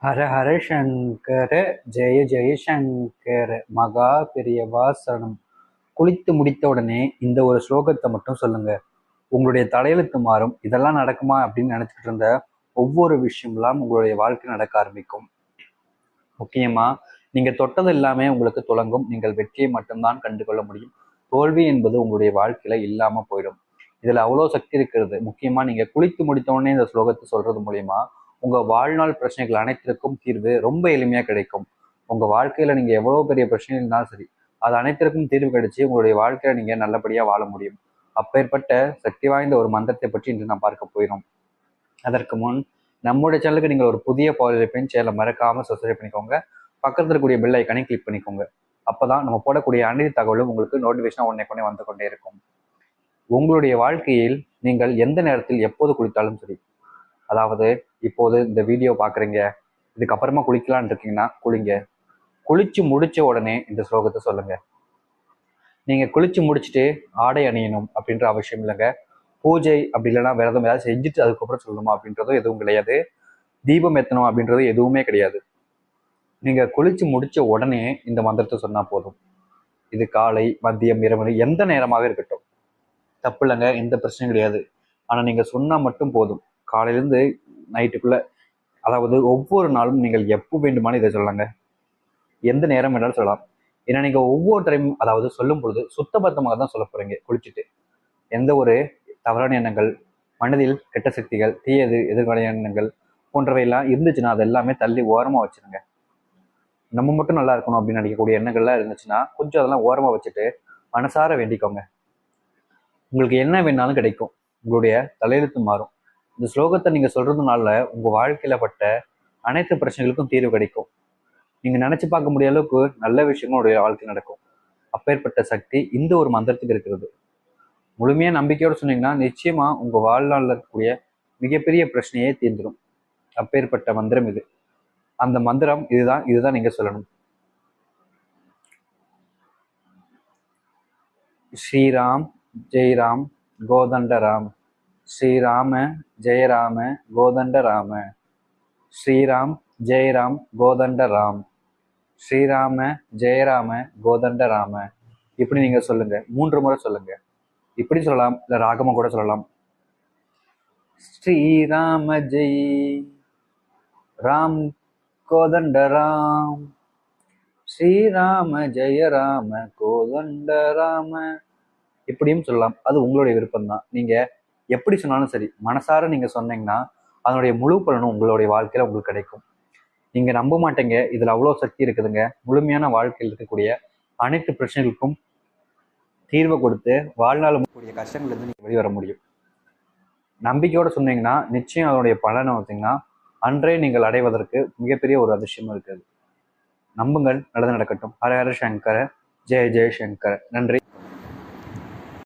ஹர ஹர சங்கர ஜெய ஜெய சங்கர மகா பெரியவா சரணம். குளித்து முடித்த உடனே இந்த ஒரு ஸ்லோகத்தை மட்டும் சொல்லுங்க. உங்களுடைய தலையெழுத்து மாறும். இதெல்லாம் நடக்குமா அப்படின்னு நினைச்சிட்டு இருந்த ஒவ்வொரு விஷயம்லாம் உங்களுடைய வாழ்க்கை நடக்க ஆரம்பிக்கும். முக்கியமா நீங்க தொட்டது எல்லாமே உங்களுக்கு துலங்கும். நீங்கள் வெற்றியை மட்டும்தான் கண்டுகொள்ள முடியும். தோல்வி என்பது உங்களுடைய வாழ்க்கையில இல்லாம போயிடும். இதுல அவ்வளோ சக்தி இருக்கிறது. முக்கியமா நீங்க குளித்து முடித்த உடனே இந்த ஸ்லோகத்தை சொல்றது மூலியமா உங்க வாழ்நாள் பிரச்சனைகள் அனைத்திற்கும் தீர்வு ரொம்ப எளிமையா கிடைக்கும். உங்க வாழ்க்கையில நீங்க எவ்வளவு பெரிய பிரச்சனை இருந்தாலும் சரி, அது அனைத்திற்கும் தீர்வு கிடைச்சு உங்களுடைய வாழ்க்கையில நீங்க நல்லபடியா வாழ முடியும். அப்பேற்பட்ட சக்தி வாய்ந்த ஒரு மந்திரத்தை பற்றி இன்று நான் பார்க்க போயிடும். அதற்கு முன் நம்முடைய சேனலுக்கு நீங்கள் ஒரு புதிய பாலிருப்பேன் சேனலை மறக்காம சப்ஸ்கிரைப் பண்ணிக்கோங்க. பக்கத்தில் இருக்கக்கூடிய பெல் ஐக்கானை கிளிக் பண்ணிக்கோங்க. அப்பதான் நம்ம போடக்கூடிய அனைத்து தகவலும் உங்களுக்கு நோட்டிஃபிகேஷன் உடனே வந்து கொண்டே இருக்கும். உங்களுடைய வாழ்க்கையில் நீங்கள் எந்த நேரத்தில் எப்போது குளித்தாலும் சரி, அதாவது இப்போது இந்த வீடியோ பார்க்குறீங்க, இதுக்கப்புறமா குளிக்கலான் இருக்கீங்கன்னா குளிங்க. குளிச்சு முடிச்ச உடனே இந்த ஸ்லோகத்தை சொல்லுங்க. நீங்க குளிச்சு முடிச்சுட்டு ஆடை அணியணும் அப்படின்ற அவசியம் இல்லைங்க. பூஜை அப்படி இல்லைன்னா விரதம் ஏதாவது செஞ்சுட்டு அதுக்கப்புறம் சொல்லணுமா அப்படின்றதும் எதுவும் கிடையாது. தீபம் ஏற்றணும் அப்படின்றது எதுவுமே கிடையாது. நீங்க குளிச்சு முடிச்ச உடனே இந்த மந்திரத்தை சொன்னா போதும். இது காலை, மதியம், இரவு எந்த நேரமாக இருக்கட்டும், தப்பு இல்லைங்க, எந்த பிரச்சனையும் கிடையாது. ஆனா நீங்க சொன்னா மட்டும் போதும். காலையிலேருந்து நைட்டுக்குள்ள, அதாவது ஒவ்வொரு நாளும் நீங்கள் எப்போ வேண்டுமானு இதை சொல்லலாங்க. எந்த நேரம் வேணாலும் சொல்லலாம். ஏன்னா நீங்க ஒவ்வொரு டைம் அதாவது சொல்லும் பொழுது சுத்தபத்தமாக தான் சொல்ல போறீங்க. குளிச்சுட்டு எந்த ஒரு தவறான எண்ணங்கள், மனதில் கெட்ட சக்திகள், தீயது எதிர்மறை எண்ணங்கள் போன்றவையெல்லாம் இருந்துச்சுன்னா அது எல்லாமே தள்ளி ஓரமா வச்சிருங்க. நம்ம மட்டும் நல்லா இருக்கணும் அப்படின்னு நினைக்கக்கூடிய எண்ணங்கள்லாம் இருந்துச்சுன்னா கொஞ்சம் அதெல்லாம் ஓரமா வச்சுட்டு மனசார வேண்டிக்கோங்க. உங்களுக்கு என்ன வேணாலும் கிடைக்கும். உங்களுடைய தலையெழுத்து மாறும். இந்த ஸ்லோகத்தை நீங்க சொல்றதுனால உங்க வாழ்க்கையில பட்ட அனைத்து பிரச்சனைகளுக்கும் தீர்வு கிடைக்கும். நீங்க நினைச்சு பார்க்க முடிய அளவுக்கு நல்ல விஷயங்களும் உடைய வாழ்க்கை நடக்கும். அப்பேற்பட்ட சக்தி இந்த ஒரு மந்திரத்துக்கு இருக்கிறது. முழுமையா நம்பிக்கையோடு சொன்னீங்கன்னா நிச்சயமா உங்க வாழ்நாளில் இருக்கக்கூடிய மிகப்பெரிய பிரச்சனையே தீர்ந்துடும். அப்பேற்பட்ட மந்திரம் இது. அந்த மந்திரம் இதுதான் நீங்க சொல்லணும். ஸ்ரீராம் ஜெயராம் கோதண்டராம், ஸ்ரீராம ஜெயராம கோதண்டராம, ஸ்ரீராம் ஜெயராம் கோதண்டராம், ஸ்ரீராம ஜெயராம கோதண்டராம. இப்படி நீங்க சொல்லுங்க. 3 முறை சொல்லுங்க. இப்படி சொல்லலாம், இல்ல ராகமா கூட சொல்லலாம். ஸ்ரீராம ஜெய் ராம் கோதண்டராம், ஸ்ரீராம ஜெய ராம கோதண்டராம. இப்படியும் சொல்லலாம். அது உங்களுடைய விருப்பம் தான். நீங்க எப்படி சொன்னாலும் சரி, மனசார நீங்க சொன்னீங்கன்னா அதனுடைய முழு பலனும் உங்களுடைய வாழ்க்கையில உங்களுக்கு கிடைக்கும். நீங்க நம்ப மாட்டீங்க, இதுல அவ்வளவு சக்தி இருக்குதுங்க. முழுமையான வாழ்க்கையில் இருக்கக்கூடிய அனைத்து பிரச்சனைகளுக்கும் தீர்வு கொடுத்து வாழ்நாள் கூடிய கஷ்டங்கள் இருந்து நீங்க வெளிவர முடியும். நம்பிக்கையோட சொன்னீங்கன்னா நிச்சயம் அதனுடைய பலனை பார்த்தீங்கன்னா அன்றே நீங்கள் அடைவதற்கு மிகப்பெரிய ஒரு அதிர்ஷ்டம் இருக்குது. நம்புங்கள், நல்லது நடக்கட்டும். ஹர ஹர சங்கர ஜெய ஜெய சங்கர. நன்றி.